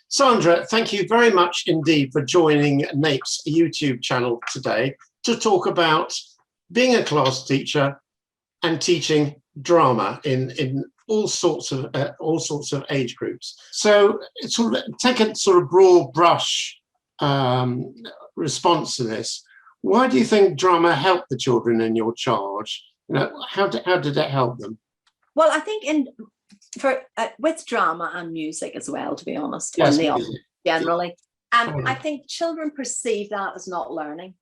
Sandra, thank you very much indeed for joining NAPE's YouTube channel today to talk about being a class teacher and teaching drama in all sorts of age groups. So sort of take a sort of broad brush response to this. Why do you think drama helped the children in your charge? You know, how did it help them? Well, I think with drama and music as well, to be honest, yes, and the arts generally, I think children perceive that as not learning.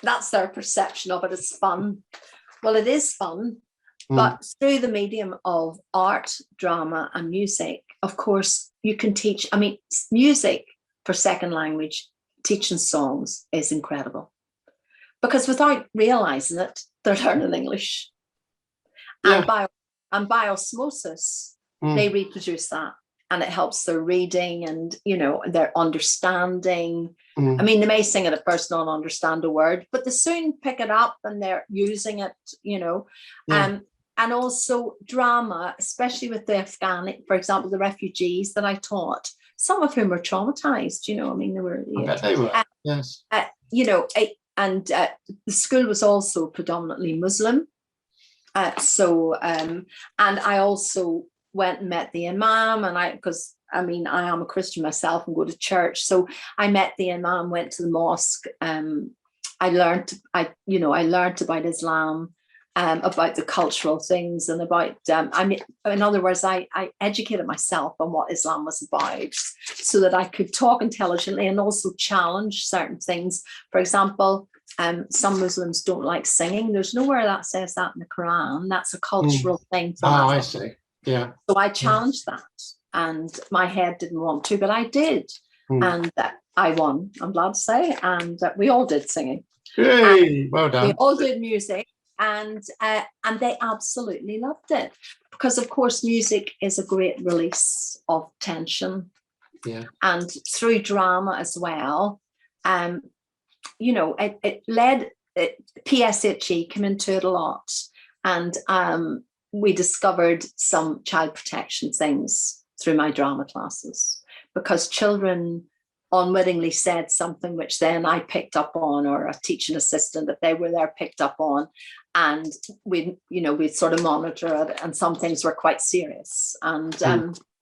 That's their perception of it as fun. Well, it is fun, but through the medium of art, drama, and music, of course, you can teach. I mean, music for second language, teaching songs is incredible, because without realizing it, they're learning English, and by osmosis, they reproduce that, and it helps their reading and, you know, their understanding. I mean, they may sing it at first, not understand a word, but they soon pick it up and they're using it, you know. And also drama, especially with the for example, the refugees that I taught, some of whom were traumatized, you know. I mean, they were. I bet they were. Yes. You know, the school was also predominantly Muslim. And I also went and met the imam, and because I mean, I am a Christian myself and go to church. So I met the imam, went to the mosque. I learned about Islam, about the cultural things, and about, I mean, in other words, I educated myself on what Islam was about so that I could talk intelligently and also challenge certain things. For example, some Muslims don't like singing. There's nowhere that says that in the Quran. That's a cultural thing. I see. Yeah. So I challenged that, and my head didn't want to, but I did. And I won, I'm glad to say. And we all did singing. Hey, well done. We all did music. And they absolutely loved it, because of course music is a great release of tension, and through drama as well. You know, it led PSHE came into it a lot, and we discovered some child protection things through my drama classes, because children unwittingly said something which then I picked up on, or a teaching assistant that they were there picked up on, and we'd sort of monitor it, and some things were quite serious, and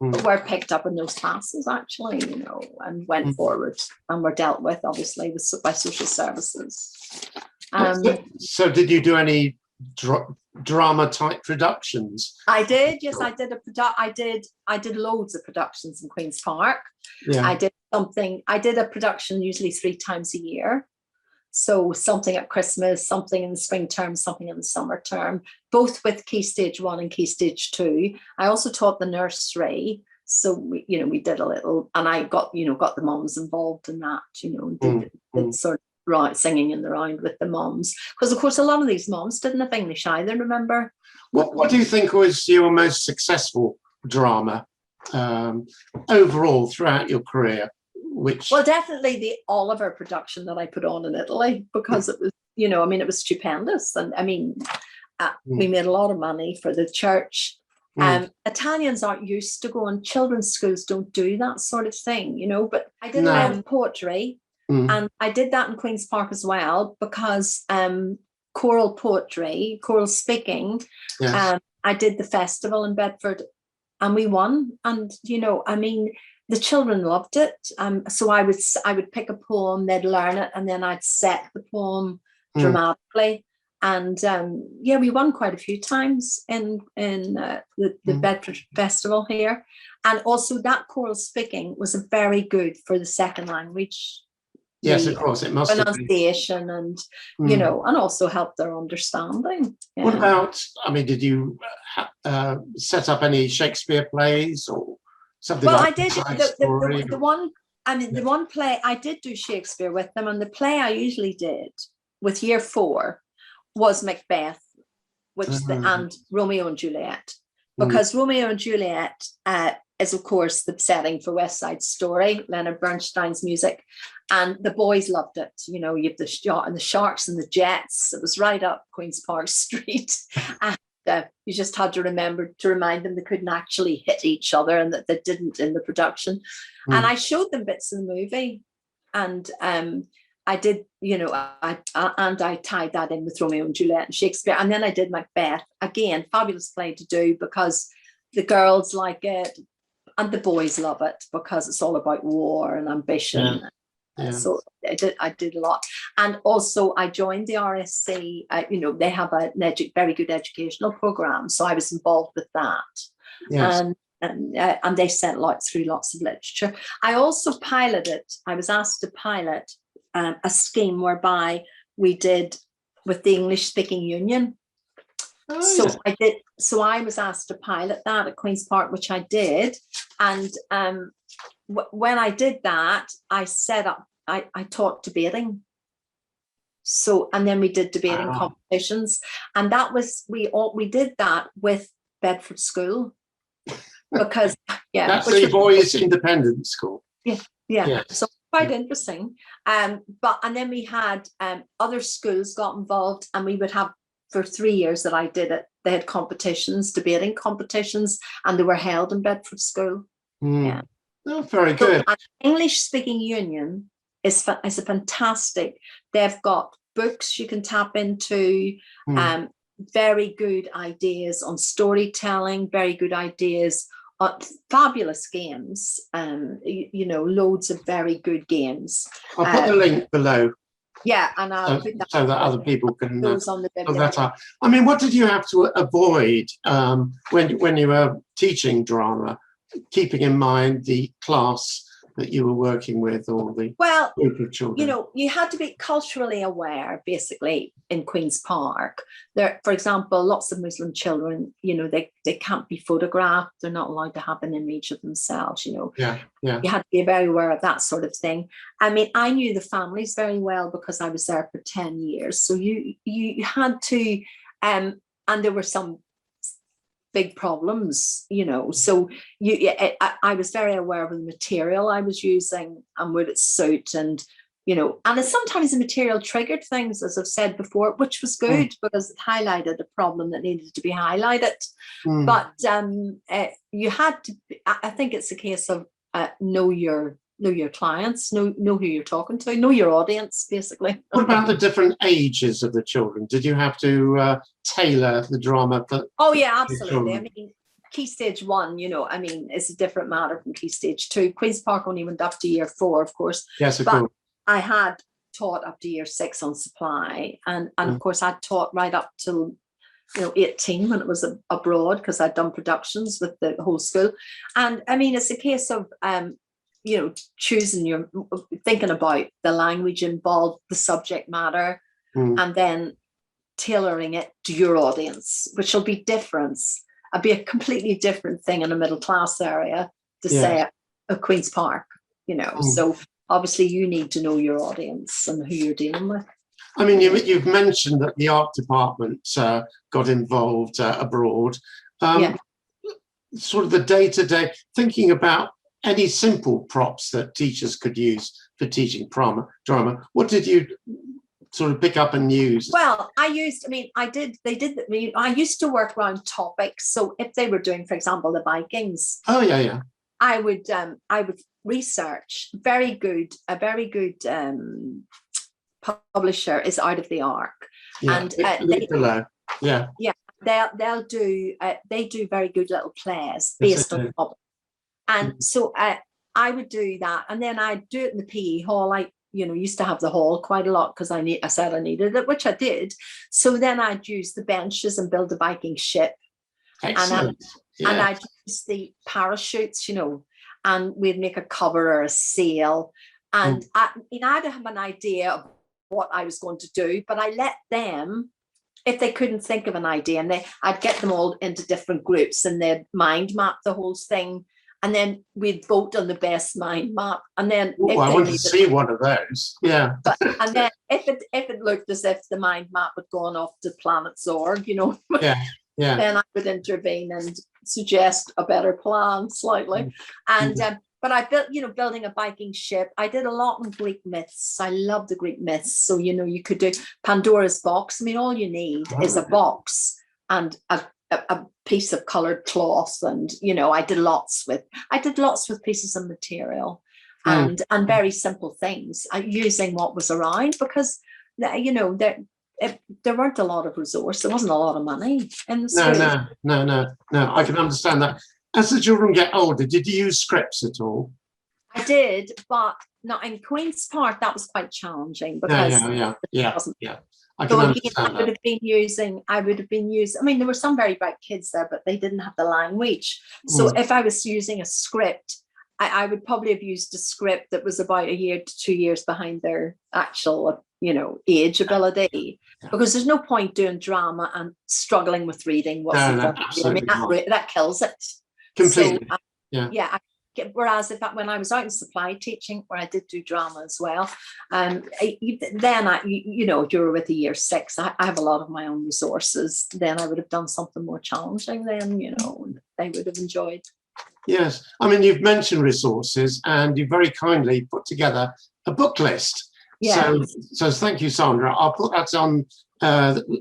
were picked up in those classes actually, you know, and went forward and were dealt with obviously by social services. So did you do any drama type productions? I did, yes. I did loads of productions in Queen's Park. I did a production usually 3 times a year. So something at Christmas, something in the spring term, something in the summer term, both with Key Stage 1 and Key Stage 2. I also taught the nursery. So we did a little, and I got the mums involved in that, you know, did sort of singing in the round with the mums, because of course a lot of these mums didn't have English either, remember. What do you think was your most successful drama overall throughout your career? Well, definitely the Oliver production that I put on in Italy, because it was, you know, I mean, it was stupendous, and I mean, we made a lot of money for the church. Italians aren't used to going, children's schools don't do that sort of thing, you know. But I did poetry, and I did that in Queen's Park as well, because choral poetry, choral speaking. I did the festival in Bedford, and we won. And you know, I mean, the children loved it. So I would pick a poem, they'd learn it, and then I'd set the poem dramatically. And we won quite a few times in the Bedford Festival here. And also that choral speaking was very good for the second language. Yes, of course, it must pronunciation and you know, and also help their understanding. What about, I mean, did you set up any Shakespeare plays or something? Well, I did the one play I did do Shakespeare with them, and the play I usually did with year 4 was Macbeth, which and Romeo and Juliet, because Romeo and Juliet is of course the setting for West Side Story, Leonard Bernstein's music, and the boys loved it. You know, you have the Sharks and the Jets. It was right up Queen's Park Street, and you just had to remember to remind them they couldn't actually hit each other, and that they didn't in the production. And I showed them bits of the movie, and I did, I tied that in with Romeo and Juliet and Shakespeare. And then I did Macbeth. Again, fabulous play to do because the girls like it and the boys love it because it's all about war and ambition. Yeah. So I did a lot. And also I joined the RSC. They have a very good educational program. So I was involved with that. Yes. And they sent through lots of literature. I also I was asked to pilot a scheme whereby we did with the English Speaking Union. So I was asked to pilot that at Queen's Park, which I did. And when I did that, I taught debating. So, and then we did debating competitions, and that was, we did that with Bedford School. Because that's the boys' independent school. Yeah. So quite interesting. And then we had other schools got involved, and we would have, for 3 years that I did it, they had competitions, debating competitions, and they were held in Bedford School. Yeah. Oh, very good. So, English Speaking Union is a fantastic. They've got books you can tap into. Very good ideas on storytelling, very good ideas on fabulous games, loads of very good games. I'll put the link below. Yeah, and I'll put that so that other people can those on the that. I mean, what did you have to avoid when you were teaching drama, keeping in mind the class that you were working with, or the group of children? You had to be culturally aware, basically, in Queen's Park. There, for example, lots of Muslim children, they can't be photographed. They're not allowed to have an image of themselves, Yeah. You had to be very aware of that sort of thing. I mean, I knew the families very well because I was there for 10 years. So you had to, and there were some big problems, so I was very aware of the material I was using and would it suit, and sometimes the material triggered things, as I've said before, which was good because it highlighted a problem that needed to be highlighted. But you had to, I think it's a case of know your clients, know who you're talking to, know your audience, basically. What about the different ages of the children? Did you have to tailor the drama for? Oh yeah, absolutely. I mean, Key Stage 1, it's a different matter from Key Stage 2. Queen's Park only went up to year 4, of course. Yes, of course. I had taught up to year 6 on supply, and of course I taught right up till 18 when it was abroad, because I'd done productions with the whole school. And I mean, it's a case of thinking about the language involved, the subject matter, and then tailoring it to your audience, which will be different. It'll be a completely different thing in a middle class area to say at Queen's Park, So obviously you need to know your audience and who you're dealing with. I mean, you've mentioned that the art department got involved abroad. Sort of the day-to-day, thinking about any simple props that teachers could use for teaching drama. What did you sort of pick up and use? Well, I used to work around topics. So if they were doing, for example, the Vikings. Oh, yeah. I would research. A very good publisher is Out of the Ark. Yeah, they'll do they do very good little plays based on topics. And so I would do that, and then I'd do it in the PE hall. I used to have the hall quite a lot because I said I needed it, which I did. So then I'd use the benches and build a Viking ship. Excellent. And I'd use the parachutes, and we'd make a cover or a sail. And I'd have an idea of what I was going to do, but I let them, if they couldn't think of an idea, and I'd get them all into different groups, and they'd mind map the whole thing. And then we'd vote on the best mind map. And then I want to see one of those. Yeah. And then if it looked as if the mind map had gone off to planet Zorg, then I would intervene and suggest a better plan slightly. And but I built, building a Viking ship. I did a lot on Greek myths. I love the Greek myths. So, you could do Pandora's box. I mean, all you need is a box and a piece of colored cloth, and I did lots with pieces of material, and very simple things, using what was around, because there weren't a lot of resource. There wasn't a lot of money in the school. No. I can understand that. As the children get older, did you use scripts at all? I did, but not in Queen's Park. That was quite challenging because Yeah. I can so again, understand I would have been using. I mean, there were some very bright kids there, but they didn't have the language. So if I was using a script, I would probably have used a script that was about a year to 2 years behind their actual, age ability, because there's no point doing drama and struggling with reading. That kills it completely. Whereas when I was out in supply teaching, where I did do drama as well, then you're with a year 6, I have a lot of my own resources. Then I would have done something more challenging. Then they would have enjoyed. Yes, I mean, you've mentioned resources, and you very kindly put together a book list. Yeah. So thank you, Sandra. I'll put that on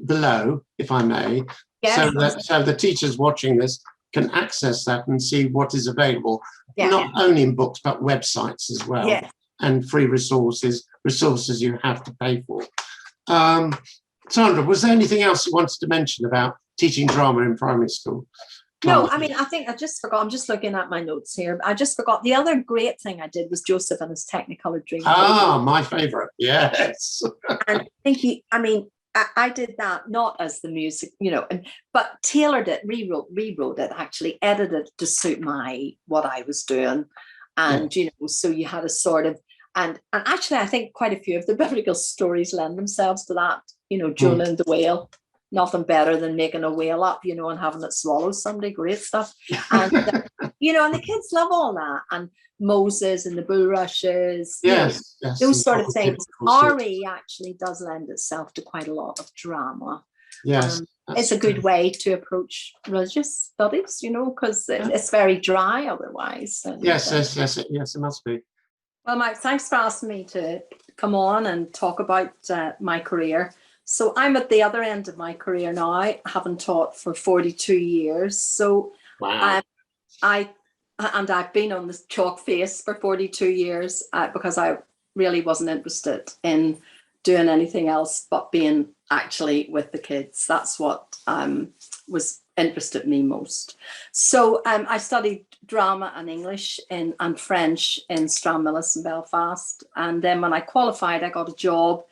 below, if I may, so the teachers watching this can access that and see what is available, not only in books, but websites as well, and free resources you have to pay for. Sandra, was there anything else you wanted to mention about teaching drama in primary school? No, I mean, I think I just forgot. I'm just looking at my notes here. I just forgot. The other great thing I did was Joseph and his Technicolor Dream. My favourite. Yes. And I did that not as the music, but tailored it, rewrote it, actually edited to suit what I was doing. And, so you had a sort of, and actually I think quite a few of the biblical stories lend themselves to that, Jonah and the whale. Nothing better than making a whale up, and having it swallow somebody. Great stuff. And, and the kids love all that. And Moses and the bulrushes. Yes. Those sort of things. RE actually does lend itself to quite a lot of drama. Yes. It's a good way to approach religious studies, because it's very dry otherwise. And, yes, it must be. Well, Mike, thanks for asking me to come on and talk about my career. So I'm at the other end of my career now, having taught for 42 years. So wow. I've been on this chalk face for 42 years because I really wasn't interested in doing anything else but being actually with the kids. That's what was interested me most. So I studied drama and English and French in Stranmillis in Belfast. And then when I qualified, I got a job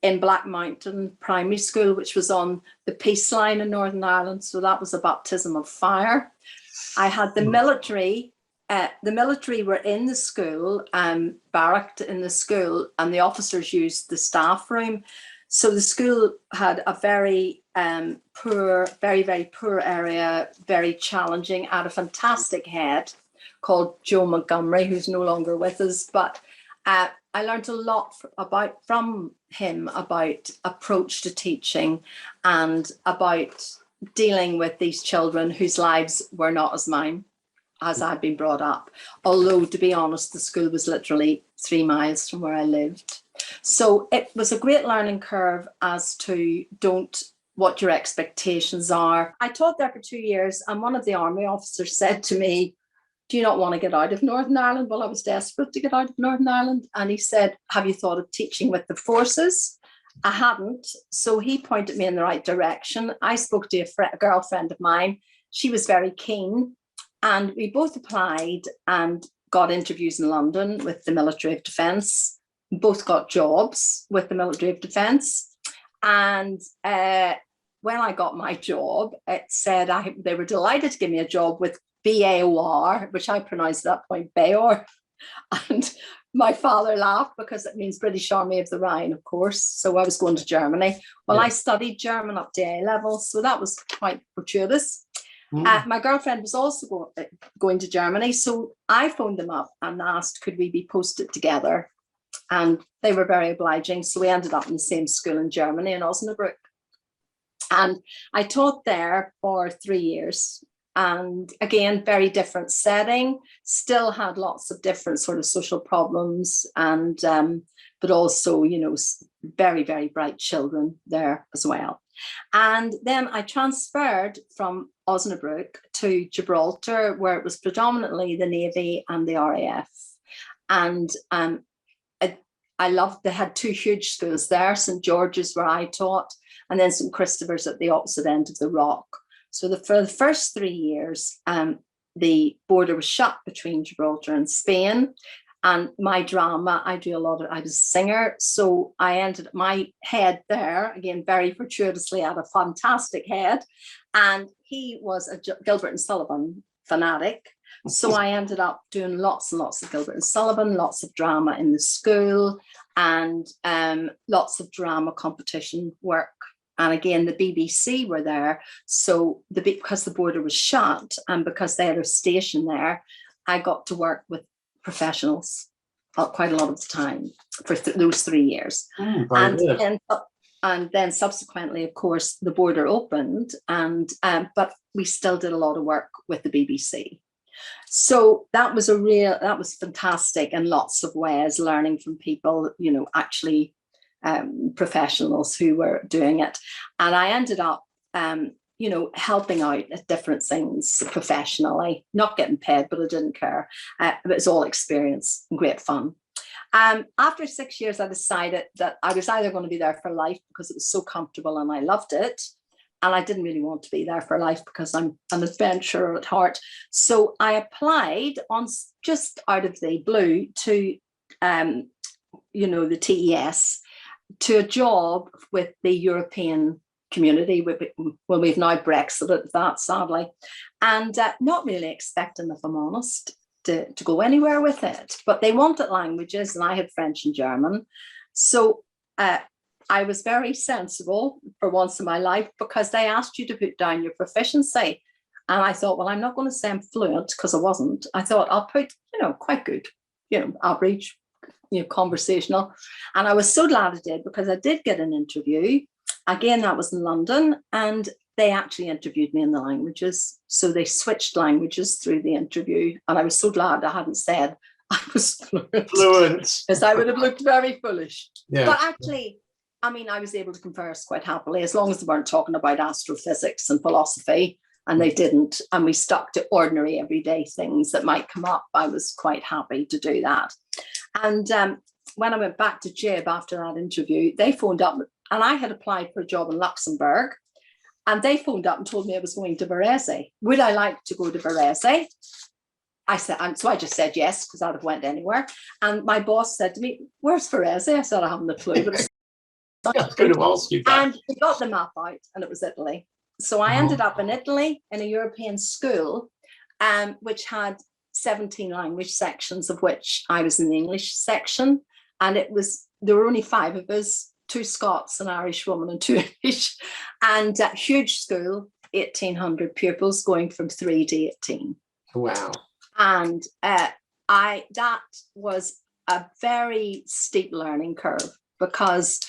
in Black Mountain Primary School, which was on the peace line in Northern Ireland. So that was a baptism of fire. I had the military. The military were in the school, barracked in the school, and the officers used the staff room. So the school had a very poor, very, very poor area, very challenging, had a fantastic head called Joe Montgomery, who's no longer with us. But I learned a lot from him about approach to teaching and about dealing with these children whose lives were not as mine, as I'd been brought up. Although, to be honest, the school was literally 3 miles from where I lived. So it was a great learning curve as to what your expectations are. I taught there for 2 years, and one of the army officers said to me, "Do you not want to get out of Northern Ireland?" Well, I was desperate to get out of Northern Ireland. And he said, "Have you thought of teaching with the forces?" I hadn't. So he pointed me in the right direction. I spoke to a girlfriend of mine. She was very keen. And we both applied and got interviews in London with the Military of Defence. Both got jobs with the Military of Defence. And when I got my job, it said they were delighted to give me a job with BAOR, which I pronounced at that point Bayor. And my father laughed because it means British Army of the Rhine, of course. So I was going to Germany. Well, I studied German up to A level, so that was quite fortuitous. My girlfriend was also going to Germany, so I phoned them up and asked, could we be posted together? And they were very obliging. So we ended up in the same school in Germany, in Osnabrück. And I taught there for 3 years. And again, very different setting, still had lots of different sort of social problems, and but also, very, very bright children there as well. And then I transferred from Osnabrück to Gibraltar, where it was predominantly the Navy and the RAF. And I loved, they had two huge schools there, St. George's where I taught, and then St. Christopher's at the opposite end of the rock. So for the first 3 years, the border was shut between Gibraltar and Spain. And my drama, I was a singer. So I ended my head there, again, very fortuitously, had a fantastic head. And he was a Gilbert and Sullivan fanatic. So I ended up doing lots and lots of Gilbert and Sullivan, lots of drama in the school, and lots of drama competition work. And again, the BBC were there. So because the border was shut and because they had a station there, I got to work with professionals quite a lot of the time for those 3 years. And then subsequently, of course, the border opened, and but we still did a lot of work with the BBC. So that was fantastic in lots of ways, learning from people, actually professionals who were doing it. And I ended up, helping out at different things professionally, not getting paid, but I didn't care. It was all experience and great fun. After 6 years, I decided that I was either going to be there for life because it was so comfortable and I loved it, and I didn't really want to be there for life because I'm an adventurer at heart. So I applied on just out of the blue to, the TES, to a job with the European community. Well, we've now Brexited that, sadly, and not really expecting, if I'm honest, to go anywhere with it. But they wanted languages, and I had French and German. So I was very sensible for once in my life, because they asked you to put down your proficiency. And I thought, well, I'm not going to say I'm fluent, because I wasn't. I thought I'll put, quite good, average, conversational. And I was so glad I did, because I did get an interview. Again, that was in London, and they actually interviewed me in the languages. So they switched languages through the interview. And I was so glad I hadn't said I was fluent. Because I would have looked very foolish. Yeah. But actually, I was able to converse quite happily, as long as they weren't talking about astrophysics and philosophy, and they didn't. And we stuck to ordinary everyday things that might come up. I was quite happy to do that. And when I went back to JIB after that interview, they phoned up, and I had applied for a job in Luxembourg, and they phoned up and told me I was going to Varese. Would I like to go to Varese? I said, so I just said yes, because I'd have went anywhere. And my boss said to me, "Where's Varese?" I said, "I haven't a clue." But I was going to ask you that. And we got the map out, and it was Italy. So I ended up in Italy in a European school, which had 17 language sections, of which I was in the English section. And there were only 5 of us, 2 Scots, an Irish woman, and 2 English. And a huge school, 1,800 pupils, going from 3 to 18. Wow. And that was a very steep learning curve, because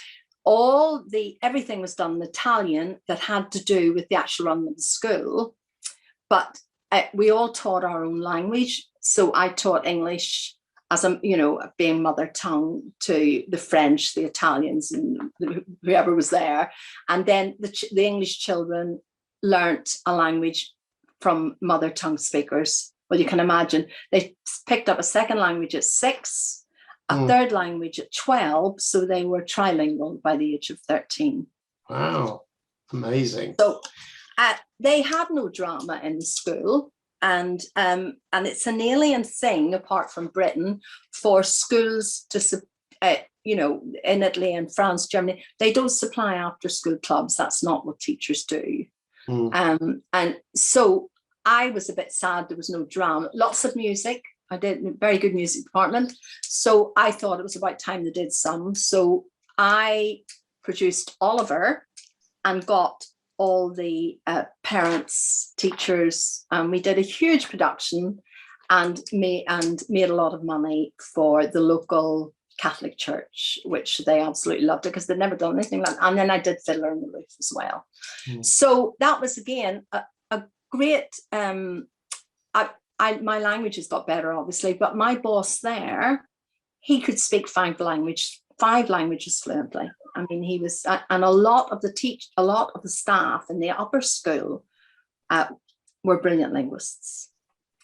everything was done in Italian that had to do with the actual running of the school, but we all taught our own language. So I taught English as being mother tongue to the French, the Italians, and whoever was there. And then the English children learnt a language from mother tongue speakers. Well, you can imagine they picked up a second language at 6, a third language at 12, so they were trilingual by the age of 13. Wow, amazing. So they had no drama in the school, and it's an alien thing, apart from Britain, for schools to, in Italy and France, Germany, they don't supply after-school clubs. That's not what teachers do. And so I was a bit sad there was no drama. Lots of music. I did a very good music department. So I thought it was about time they did some. So I produced Oliver and got all the parents, teachers, and we did a huge production and made a lot of money for the local Catholic church, which they absolutely loved it, because they'd never done anything like that. And then I did Fiddler on the Roof as well. So that was, again, a great, my languages got better, obviously, but my boss there, he could speak 5 languages fluently. I mean, he was, and a lot of the staff in the upper school were brilliant linguists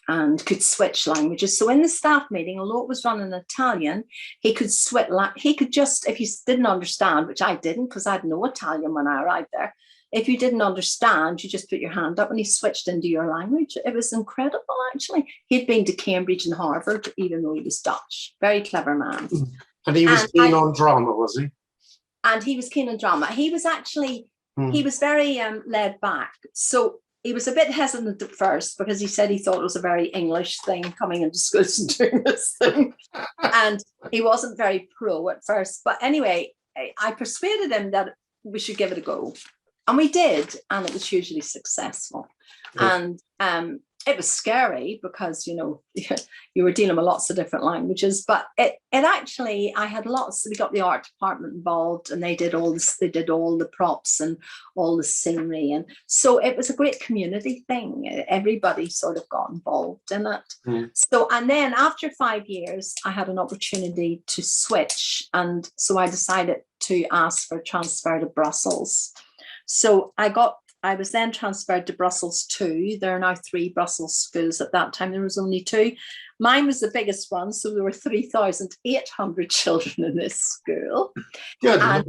and could switch languages. So in the staff meeting, although it was run in Italian, he could switch. He could just, if you didn't understand, which I didn't because I had no Italian when I arrived there. If you didn't understand, you just put your hand up and he switched into your language. It was incredible, actually. He'd been to Cambridge and Harvard, even though he was Dutch. Very clever man. And he was keen on drama, was he? And he was keen on drama. He was actually, he was very laid back. So he was a bit hesitant at first because he said he thought it was a very English thing coming into schools and doing this thing. And he wasn't very pro at first. But anyway, I persuaded him that we should give it a go. And we did. And it was hugely successful. Yeah. And it was scary because, you know, you were dealing with lots of different languages, but it actually, I had lots, we got the art department involved and they did all this, they did all the props and all the scenery. And so it was a great community thing. Everybody sort of got involved in it. So, and then after 5 years, I had an opportunity to switch. And so I decided to ask for a transfer to Brussels. So I was then transferred to Brussels 2. There are now 3 Brussels schools. At that time, there was only 2. Mine was the biggest one, so there were 3,800 children in this school. Good. And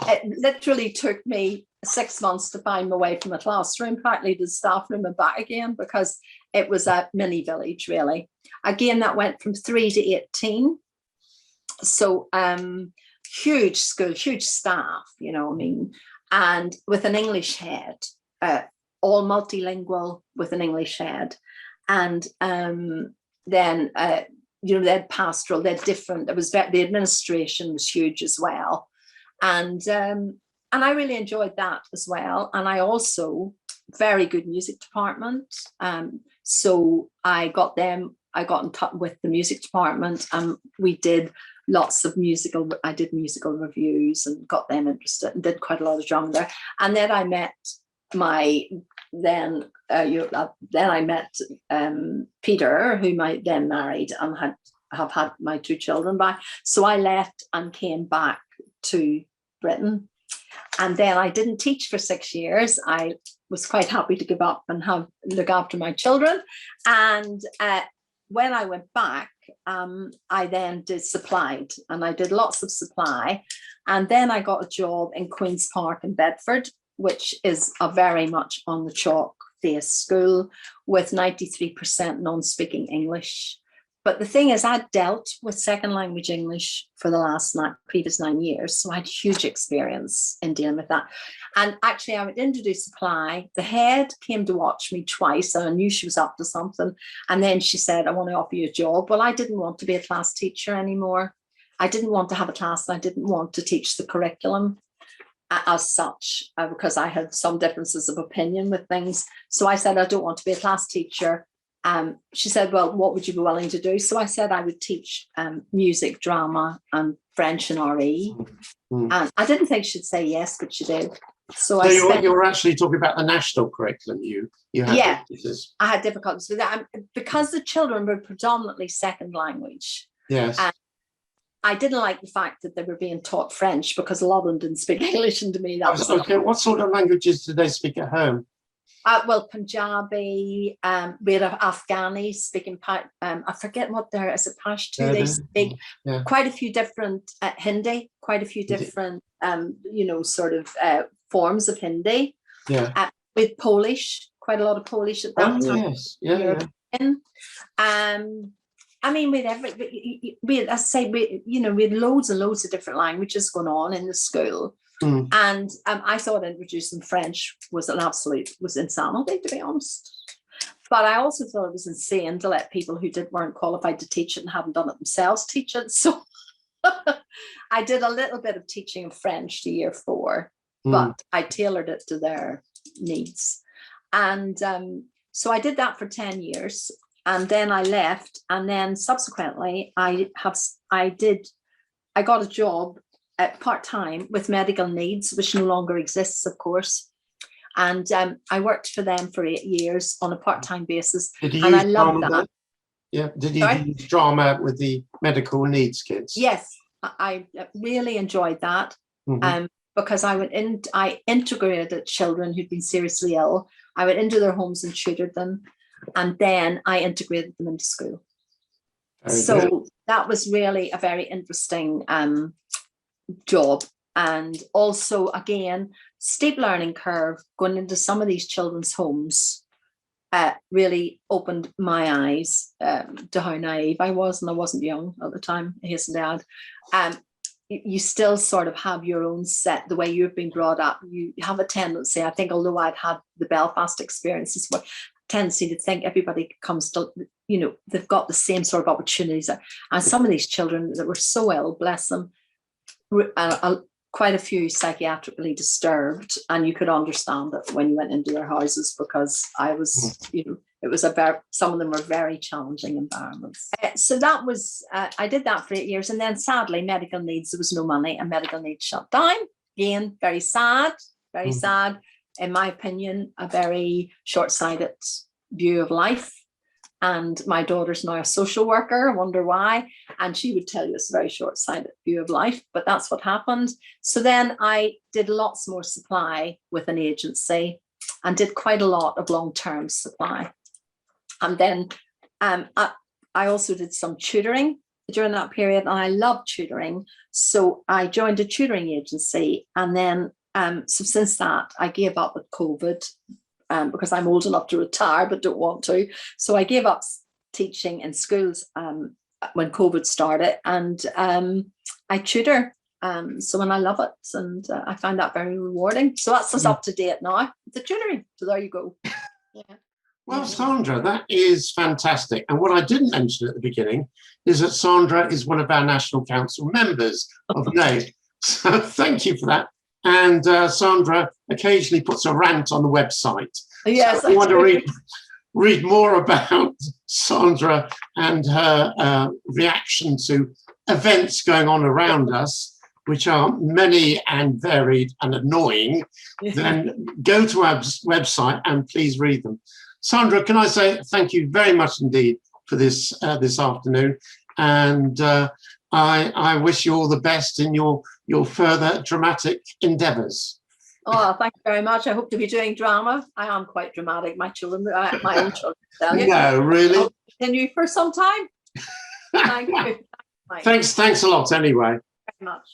it literally took me 6 months to find my way from the classroom, partly to the staff room and back again, because it was a mini village, really. Again, that went from 3 to 18. So huge school, huge staff, you know, I mean, and with an English head. All multilingual with an English head, and then you know, they had pastoral, they had different. It was the administration was huge as well, and I really enjoyed that as well. And I also very good music department. So I got in touch with the music department, and we did lots of I did musical reviews and got them interested and did quite a lot of drama there. And then I met then I met Peter, whom I then married and have had my 2 children by. So I left and came back to Britain. And then I didn't teach for 6 years. I was quite happy to give up and look after my children. And when I went back, I then did supplied, and I did lots of supply. And then I got a job in Queen's Park in Bedford, which is a very much on the chalk face school with 93% non-speaking English. But the thing is, I'd dealt with second language English for the previous 9 years. So I had huge experience in dealing with that. And actually, I went in to do supply. The head came to watch me twice, and I knew she was up to something. And then she said, I want to offer you a job. Well, I didn't want to be a class teacher anymore. I didn't want to have a class. I didn't want to teach the curriculum as such, because I had some differences of opinion with things. So I said, I don't want to be a class teacher. She said, well, what would you be willing to do? So I said I would teach music, drama, and French and RE. And I didn't think she'd say yes, but she did. So you were actually talking about the national curriculum. You had difficulties. I had difficulties with that because the children were predominantly second language. Yes. I didn't like the fact that they were being taught French because a lot of them didn't speak English, and to me that was okay. What sort of languages did they speak at home? Well, Punjabi, we had Afghani speaking, I forget what is it Pashto, they speak quite a few different, Hindi, quite a few different, you know, sort of forms of Hindi. Yeah. With Polish, quite a lot of Polish at that time. Yes, yeah. I mean, we had loads and loads of different languages going on in the school. And I thought introducing French was insanity, to be honest. But I also thought it was insane to let people who weren't qualified to teach it and hadn't done it themselves teach it. So I did a little bit of teaching of French to year 4, but I tailored it to their needs. And so I did that for 10 years. And then I left. And then subsequently, I got a job part-time with medical needs, which no longer exists, of course. And I worked for them for 8 years on a part-time basis. And I loved that. Yeah. Did you use drama with the medical needs kids? Yes, I really enjoyed that. Mhm. Because I integrated children who'd been seriously ill. I went into their homes and tutored them, and then I integrated them into school. Very good. So that was really a very interesting job. And also, again, steep learning curve, going into some of these children's homes really opened my eyes to how naive I was, and I wasn't young at the time, I hasten to add. You still sort of have your own set, the way you've been brought up. You have a tendency, I think, although I'd had the Belfast experiences, but tendency to think everybody comes to, they've got the same sort of opportunities. And some of these children that were so ill, bless them, quite a few psychiatrically disturbed, and you could understand it when you went into their houses, because I was, it was some of them were very challenging environments. So that was, I did that for 8 years, and then sadly, medical needs, there was no money, and medical needs shut down. Again, very sad, in my opinion, a very short-sighted view of life. And my daughter's now a social worker. I wonder why. And she would tell you it's a very short-sighted view of life, but that's what happened. So then I did lots more supply with an agency and did quite a lot of long-term supply. And then I also did some tutoring during that period, and I loved tutoring. So I joined a tutoring agency. And then, so since that, I gave up with COVID. Because I'm old enough to retire but don't want to. So I gave up teaching in schools when COVID started, and I tutor. So and I love it, and I find that very rewarding. So that's just up to date now, the tutoring. So there you go. Yeah. Well, Sandra, that is fantastic. And what I didn't mention at the beginning is that Sandra is one of our National Council members of NAPE. So thank you for that. And Sandra occasionally puts a rant on the website. Yes, so if you want to read more about Sandra and her reaction to events going on around us, which are many and varied and annoying, then go to our website and please read them. Sandra, can I say thank you very much indeed for this this afternoon, and I wish you all the best in your further dramatic endeavours. Oh, thank you very much. I hope to be doing drama. I am quite dramatic. My children, my own children. Tell you. No, really. I'll continue for some time. Thank you. Thanks a lot. Anyway. Very much.